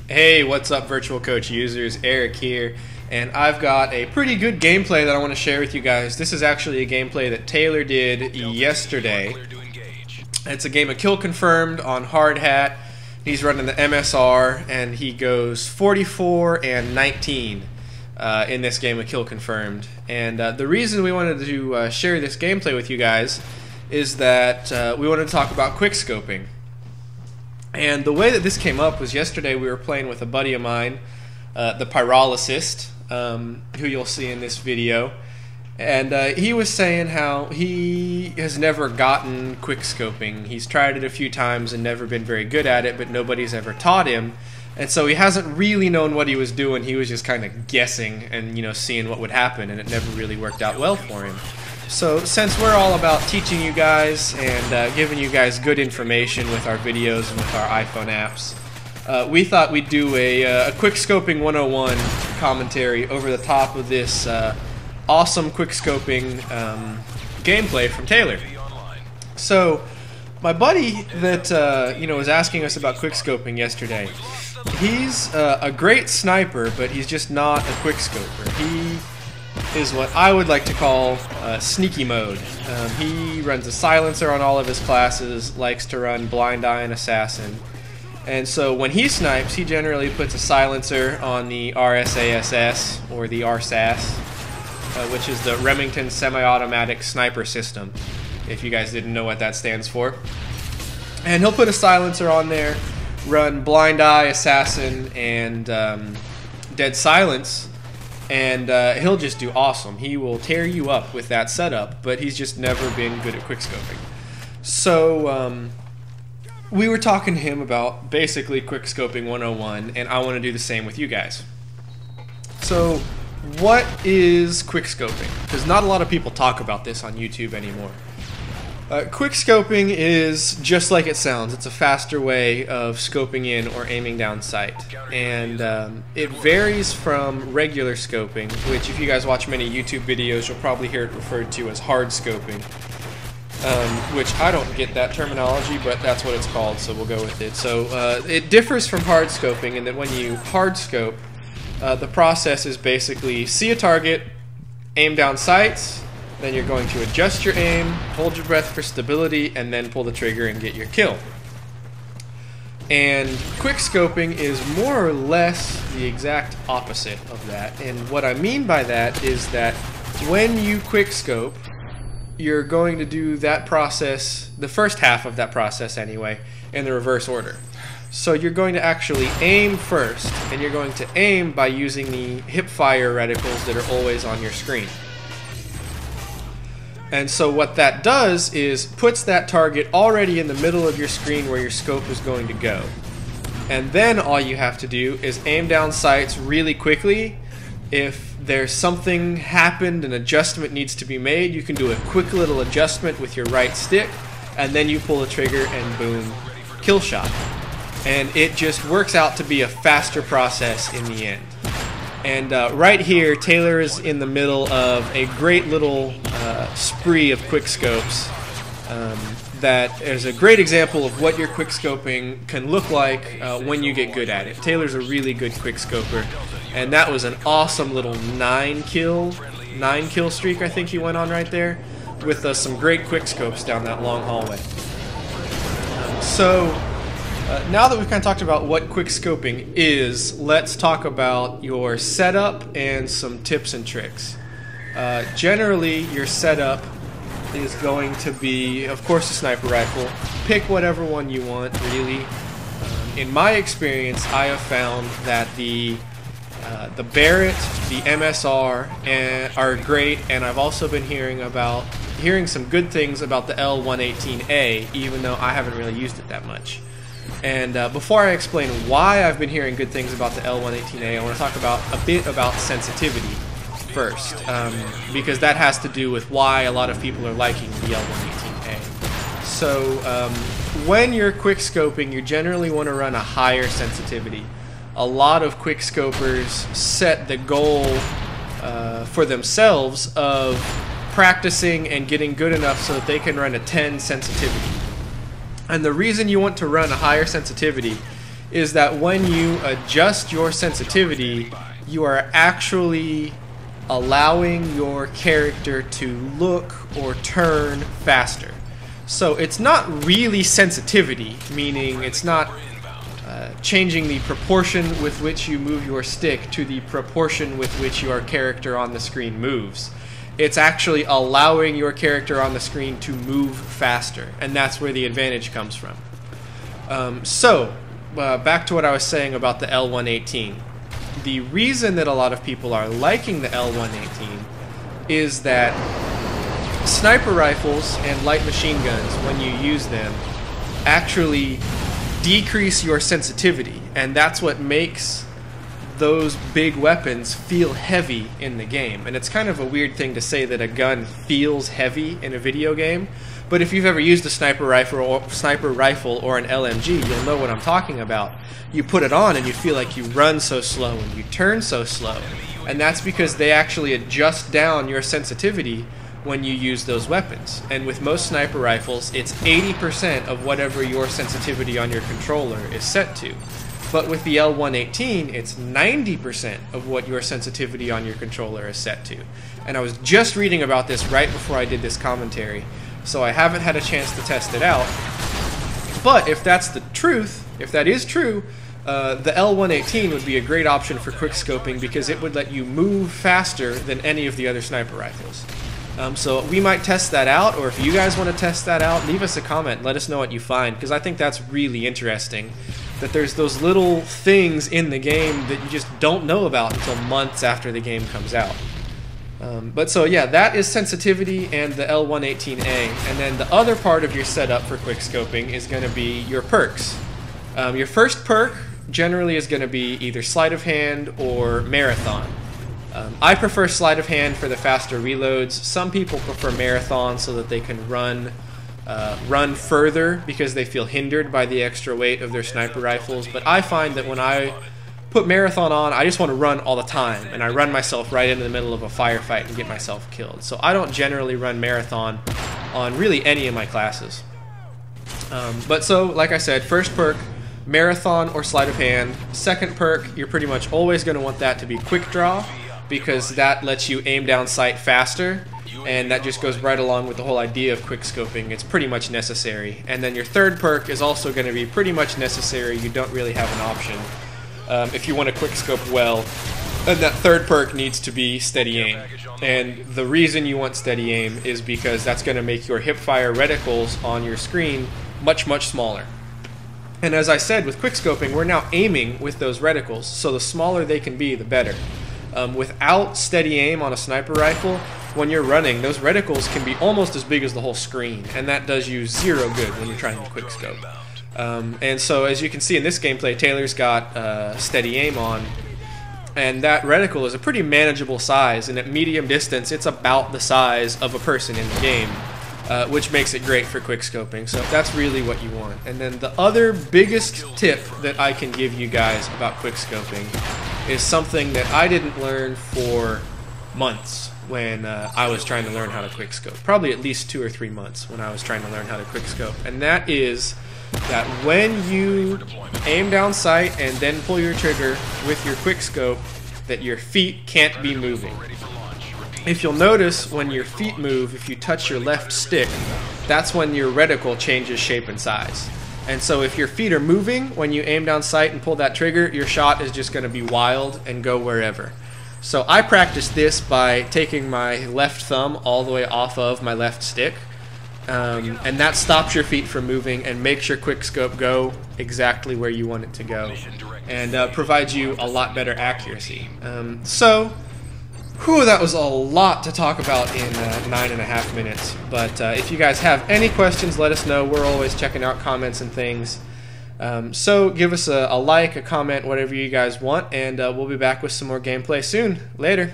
Hey, what's up, Virtual Coach users? Eric here, and I've got a pretty good gameplay that I want to share with you guys. This is actually a gameplay that Taylor did yesterday. It's a game of Kill Confirmed on Hard Hat. He's running the MSR, and he goes 44 and 19 in this game of Kill Confirmed. And the reason we wanted to share this gameplay with you guys is that we wanted to talk about quickscoping. And the way that this came up was yesterday we were playing with a buddy of mine, the Pyrologist, who you'll see in this video. And he was saying how he has never gotten quickscoping. He's tried it a few times and never been very good at it, but nobody's ever taught him. And so he hasn't really known what he was doing. He was just kind of guessing and, seeing what would happen, and it never really worked out well for him. So since we're all about teaching you guys and giving you guys good information with our videos and with our iPhone apps, we thought we'd do a quickscoping 101 commentary over the top of this awesome quickscoping gameplay from Taylor. So my buddy that was asking us about quickscoping yesterday, he's a great sniper, but he's just not a quickscoper. He is what I would like to call sneaky mode. He runs a silencer on all of his classes, likes to run blind eye and assassin, and so when he snipes, he generally puts a silencer on the RSASS or the RSAS, which is the Remington Semi-Automatic Sniper System, if you guys didn't know what that stands for. And he'll put a silencer on there, run blind eye, assassin, and dead silence, and he'll just do awesome. He will tear you up with that setup, but he's just never been good at quickscoping. So we were talking to him about basically quickscoping 101, and I want to do the same with you guys. So what is quickscoping? Because not a lot of people talk about this on YouTube anymore. Quickscoping is just like it sounds. It's a faster way of scoping in or aiming down sight. And it varies from regular scoping, which if you guys watch many YouTube videos, you'll probably hear it referred to as hard scoping. Which I don't get that terminology, but that's what it's called, so we'll go with it. So it differs from hard scoping in that when you hard scope, the process is basically see a target, aim down sights, then you're going to adjust your aim, hold your breath for stability, and then pull the trigger and get your kill. And quickscoping is more or less the exact opposite of that. And what I mean by that is that when you quickscope, you're going to do that process, the first half of that process anyway, in the reverse order. So you're going to actually aim first, and you're going to aim by using the hipfire reticles that are always on your screen. And so what that does is puts that target already in the middle of your screen where your scope is going to go. And then all you have to do is aim down sights really quickly. If there's something happened, an adjustment needs to be made, you can do a quick little adjustment with your right stick, and then you pull the trigger and boom, kill shot. And it just works out to be a faster process in the end. And right here, Taylor is in the middle of a great little spree of quickscopes that is a great example of what your quickscoping can look like when you get good at it. Taylor's a really good quickscoper, and that was an awesome little 9 kill streak I think he went on right there, with some great quickscopes down that long hallway. Now that we've kind of talked about what quickscoping is, let's talk about your setup and some tips and tricks. Generally, your setup is going to be, of course, a sniper rifle. Pick whatever one you want, really. In my experience, I have found that the Barrett, the MSR are great, and I've also been hearing some good things about the L118A, even though I haven't really used it that much. And before I explain why I've been hearing good things about the L118A, I want to talk a bit about sensitivity first, because that has to do with why a lot of people are liking the L118A. So when you're quickscoping, you generally want to run a higher sensitivity. A lot of quickscopers set the goal for themselves of practicing and getting good enough so that they can run a 10 sensitivity. And the reason you want to run a higher sensitivity is that when you adjust your sensitivity, you are actually allowing your character to look or turn faster. So it's not really sensitivity, meaning it's not changing the proportion with which you move your stick to the proportion with which your character on the screen moves. It's actually allowing your character on the screen to move faster, and that's where the advantage comes from. Back to what I was saying about the L118. The reason that a lot of people are liking the L118 is that sniper rifles and light machine guns, when you use them, actually decrease your sensitivity, and that's what makes those big weapons feel heavy in the game. And it's kind of a weird thing to say that a gun feels heavy in a video game, but if you've ever used a sniper rifle or an LMG, you'll know what I'm talking about. You put it on and you feel like you run so slow and you turn so slow, and that's because they actually adjust down your sensitivity when you use those weapons. And with most sniper rifles, it's 80% of whatever your sensitivity on your controller is set to. But with the L118, it's 90% of what your sensitivity on your controller is set to. And I was just reading about this right before I did this commentary, so I haven't had a chance to test it out. But if that's the truth, if that is true, the L118 would be a great option for quickscoping because it would let you move faster than any of the other sniper rifles. So we might test that out, or if you guys want to test that out, leave us a comment, let us know what you find, because I think that's really interesting, that there's those little things in the game that you just don't know about until months after the game comes out. But so yeah, that is sensitivity and the L118A, and then the other part of your setup for quickscoping is going to be your perks. Your first perk generally is going to be either sleight of hand or marathon. I prefer sleight of hand for the faster reloads. Some people prefer marathon so that they can run further because they feel hindered by the extra weight of their sniper rifles. But I find that when I put marathon on, I just want to run all the time, and I run myself right into the middle of a firefight and get myself killed. So I don't generally run marathon on really any of my classes. But so, like I said, first perk, marathon or sleight of hand. Second perk, you're pretty much always going to want that to be quick draw, because that lets you aim down sight faster, and that just goes right along with the whole idea of quickscoping. It's pretty much necessary. And then your third perk is also going to be pretty much necessary. You don't really have an option if you want to quickscope well. And that third perk needs to be steady aim. And the reason you want steady aim is because that's going to make your hipfire reticles on your screen much, much smaller. And as I said, with quickscoping, we're now aiming with those reticles, so the smaller they can be, the better. Without steady aim on a sniper rifle, when you're running, those reticles can be almost as big as the whole screen, and that does you zero good when you're trying to quickscope. And so, as you can see in this gameplay, Taylor's got steady aim on, and that reticle is a pretty manageable size, and at medium distance, it's about the size of a person in the game, which makes it great for quickscoping. So that's really what you want. And then the other biggest tip that I can give you guys about quickscoping is something that I didn't learn for months when I was trying to learn how to quickscope. Probably at least 2 or 3 months when I was trying to learn how to quickscope. And that is that when you aim down sight and then pull your trigger with your quickscope, that your feet can't be moving. If you'll notice, when your feet move, if you touch your left stick, that's when your reticle changes shape and size. And so if your feet are moving when you aim down sight and pull that trigger, your shot is just going to be wild and go wherever. So I practice this by taking my left thumb all the way off of my left stick, and that stops your feet from moving and makes your quickscope go exactly where you want it to go, and provides you a lot better accuracy. Whew, that was a lot to talk about in 9.5 minutes. But if you guys have any questions, let us know. We're always checking out comments and things. So give us a like, a comment, whatever you guys want, and we'll be back with some more gameplay soon. Later.